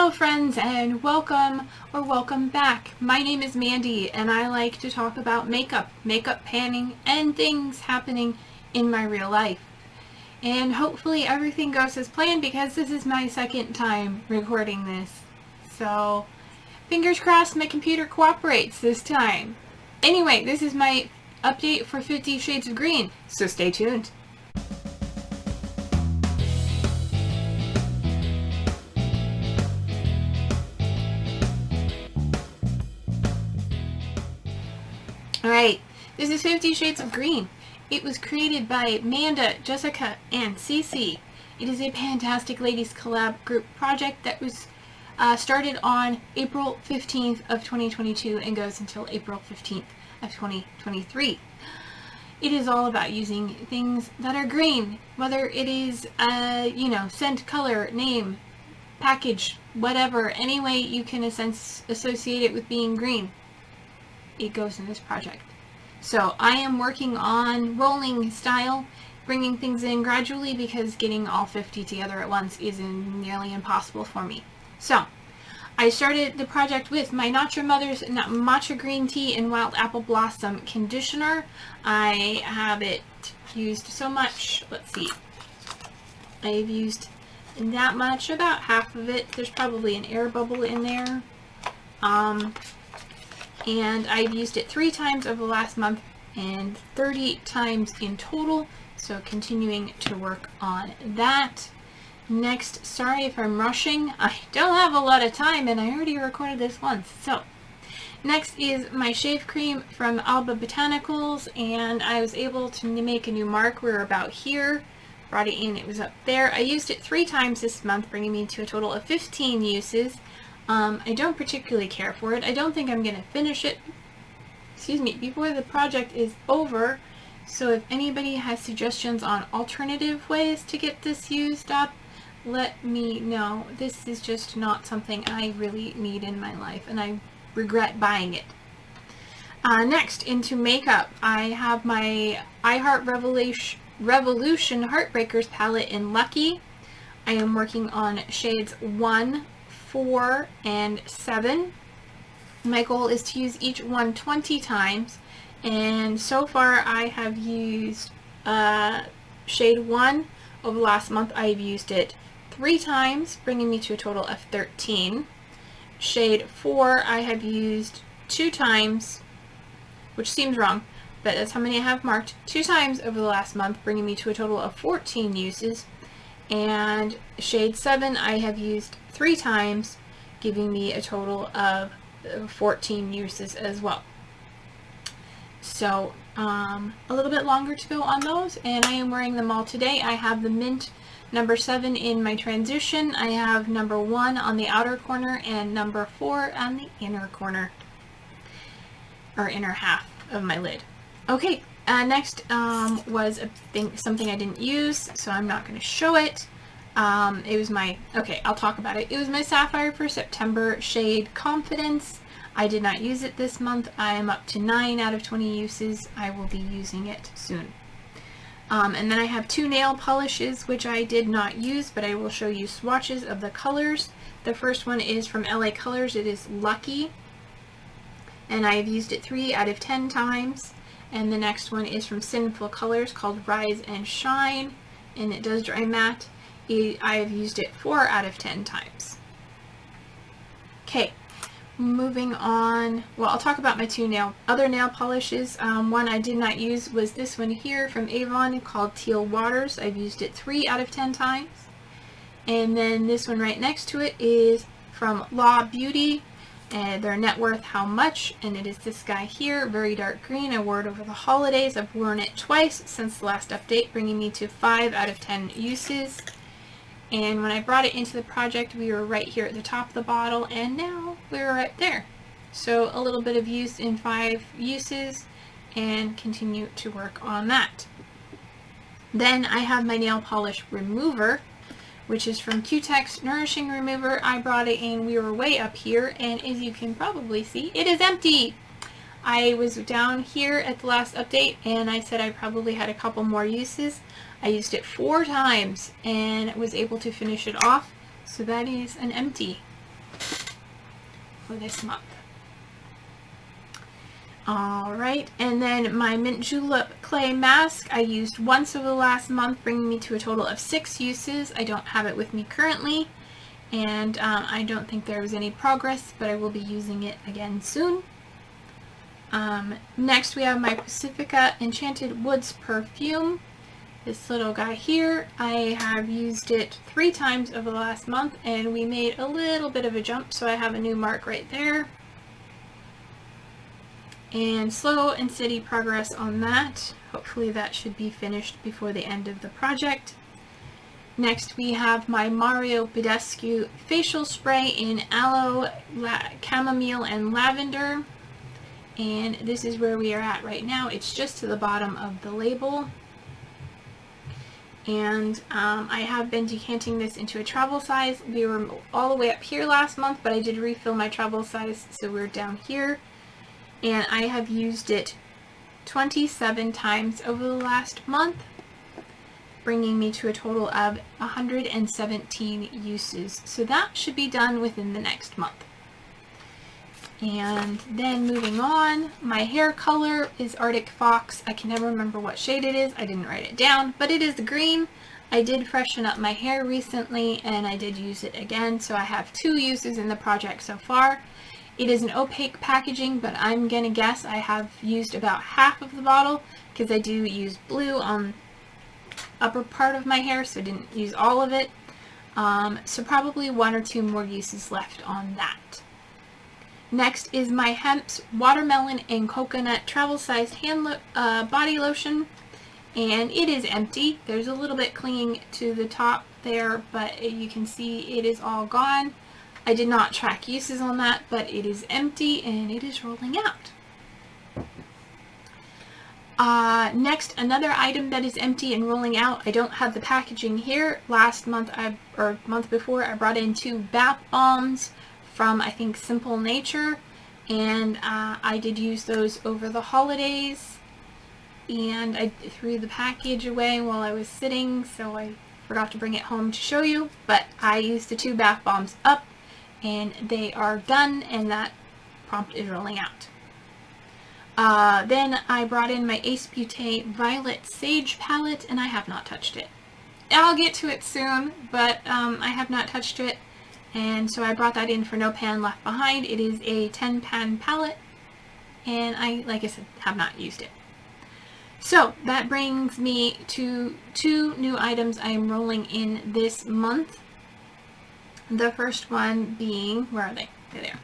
Hello friends, and welcome back. My name is Mandy and I like to talk about makeup panning, and things happening in my real life. And hopefully everything goes as planned because this is my second time recording this. So fingers crossed my computer cooperates this time. Anyway, this is my update for 50 Shades of Green, so stay tuned. Alright, this is 50 Shades of Green. It was created by Amanda, Jessica, and Cece. It is a fantastic ladies collab group project that was started on April 15th of 2022 and goes until April 15th of 2023. It is all about using things that are green, whether it is, scent, color, name, package, whatever, any way you can associate it with being green. It goes in this project. So I am working on rolling style, bringing things in gradually because getting all 50 together at once is nearly impossible for me. So I started the project with my Nacha Mother's Matcha Green Tea and Wild Apple Blossom Conditioner. I have it used so much. Let's see. I've used that much, about half of it. There's probably an air bubble in there. And I've used it 3 times over the last month and 30 times in total, so continuing to work on that. Next, sorry if I'm rushing, I don't have a lot of time and I already recorded this once. So next is my shave cream from Alba Botanicals, and I was able to make a new mark. We're about here, brought it in, it was up there. I used it 3 times this month, bringing me to a total of 15 uses. I don't particularly care for it. I don't think I'm going to finish it, before the project is over. So if anybody has suggestions on alternative ways to get this used up, let me know. This is just not something I really need in my life, and I regret buying it. Next, into makeup, I have my I Heart Revolution Heartbreakers palette in Lucky. I am working on shades 1, 4, and 7. My goal is to use each one 20 times, and so far I have used shade 1 over the last month. I've used it 3 times, bringing me to a total of 13. Shade 4 I have used 2 times, which seems wrong, but that's how many I have marked, 2 times over the last month, bringing me to a total of 14 uses. And shade 7 I have used 3 times, giving me a total of 14 uses as well. So a little bit longer to go on those, and I am wearing them all today. I have the Mint number 7 in my transition. I have number 1 on the outer corner and number 4 on the inner corner, or inner half of my lid. Okay. Next was something I didn't use, so I'm not going to show it. It was my, I'll talk about it. It was my Sapphire for September shade Confidence. I did not use it this month. I am up to 9 out of 20 uses. I will be using it soon. And then I have 2 nail polishes, which I did not use, but I will show you swatches of the colors. The first one is from LA Colors. It is Lucky, and I have used it 3 out of 10 times. And the next one is from Sinful Colors, called Rise and Shine, and it does dry matte. I have used it 4 out of 10 times. Okay, moving on. Well, I'll talk about my 2 other nail polishes. One I did not use was this one here from Avon, called Teal Waters. I've used it 3 out of 10 times. And then this one right next to it is from Law Beauty, and their net worth How Much, and it is this guy here, very dark green. I wore it over the holidays. I've worn it twice since the last update, bringing me to 5 out of 10 uses. And when I brought it into the project, we were right here at the top of the bottle, and now we're right there. So a little bit of use in 5 uses, and continue to work on that. Then I have my nail polish remover, which is from Q-Tex Nourishing Remover. I brought it in, we were way up here, and as you can probably see, it is empty. I was down here at the last update, and I said I probably had a couple more uses. I used it 4 times and was able to finish it off, so that is an empty. for this month. Alright, and then my Mint Julep clay mask I used once over the last month, bringing me to a total of 6 uses. I don't have it with me currently, and I don't think there was any progress, but I will be using it again soon. Next we have my Pacifica Enchanted Woods perfume. This little guy here, I have used it 3 times over the last month, and we made a little bit of a jump, so I have a new mark right there. And slow and steady progress on that. Hopefully that should be finished before the end of the project. Next we have my Mario Badescu facial spray in aloe, chamomile, and lavender. And this is where we are at right now. It's just to the bottom of the label. And I have been decanting this into a travel size. We were all the way up here last month, but I did refill my travel size, so we're down here. And I have used it 27 times over the last month, bringing me to a total of 117 uses. So that should be done within the next month. And then moving on, my hair color is Arctic Fox. I can never remember what shade it is. I didn't write it down, but it is green. I did freshen up my hair recently, and I did use it again. So I have 2 uses in the project so far. It is an opaque packaging, but I'm going to guess I have used about half of the bottle, because I do use blue on upper part of my hair, so I didn't use all of it. So probably 1 or 2 more uses left on that. Next is my Hemp's Watermelon and Coconut Travel Sized Body Lotion, and it is empty. There's a little bit clinging to the top there, but you can see it is all gone. I did not track uses on that, but it is empty and it is rolling out. Next, another item that is empty and rolling out. I don't have the packaging here. Last month, or month before, I brought in 2 bath bombs from, I think, Simple Nature, and I did use those over the holidays, and I threw the package away while I was sitting, so I forgot to bring it home to show you, but I used the 2 bath bombs up, and they are done, and that prompt is rolling out. Then I brought in my Ace Beauté Violet Sage palette, and I have not touched it. I'll get to it soon, but I have not touched it, and so I brought that in for No Pan Left Behind. It is a 10-pan palette, and I, like I said, have not used it. So that brings me to 2 new items I am rolling in this month. The first one being, where are they? They're there.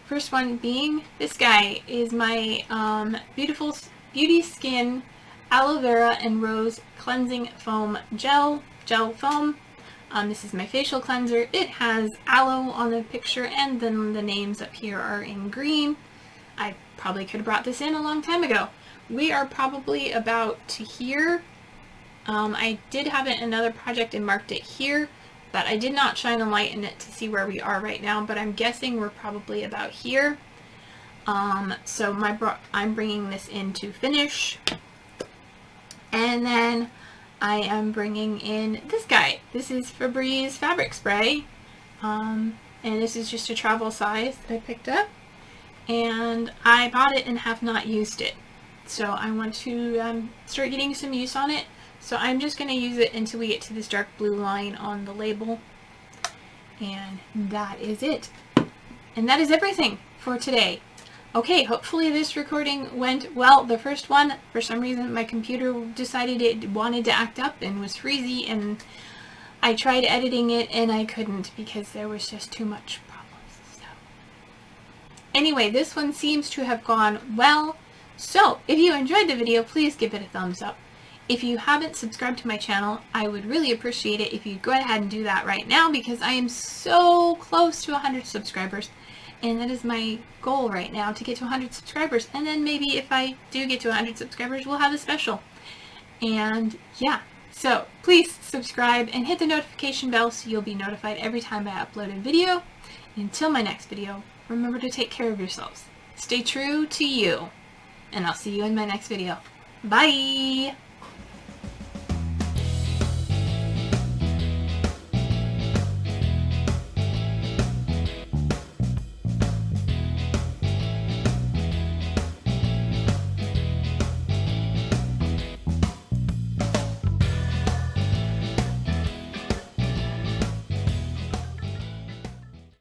First one being, this guy is my Beautiful Beauty Skin Aloe Vera and Rose Cleansing Foam Gel Foam. This is my facial cleanser. It has aloe on the picture, and then the names up here are in green. I probably could have brought this in a long time ago. We are probably about to here. I did have it in another project and marked it here, but I did not shine a light in it to see where we are right now, but I'm guessing we're probably about here. So I'm bringing this in to finish. And then I am bringing in this guy. This is Febreze Fabric Spray. And this is just a travel size that I picked up. And I bought it and have not used it. So I want to start getting some use on it. So I'm just going to use it until we get to this dark blue line on the label. And that is it. And that is everything for today. Okay, hopefully this recording went well. The first one, for some reason, my computer decided it wanted to act up and was freezy, and I tried editing it and I couldn't because there was just too much problems. So anyway, this one seems to have gone well. So if you enjoyed the video, please give it a thumbs up. If you haven't subscribed to my channel, I would really appreciate it if you go ahead and do that right now, because I am so close to 100 subscribers. And that is my goal right now, to get to 100 subscribers. And then maybe if I do get to 100 subscribers, we'll have a special. And yeah, so please subscribe and hit the notification bell so you'll be notified every time I upload a video. And until my next video, remember to take care of yourselves. Stay true to you. And I'll see you in my next video. Bye!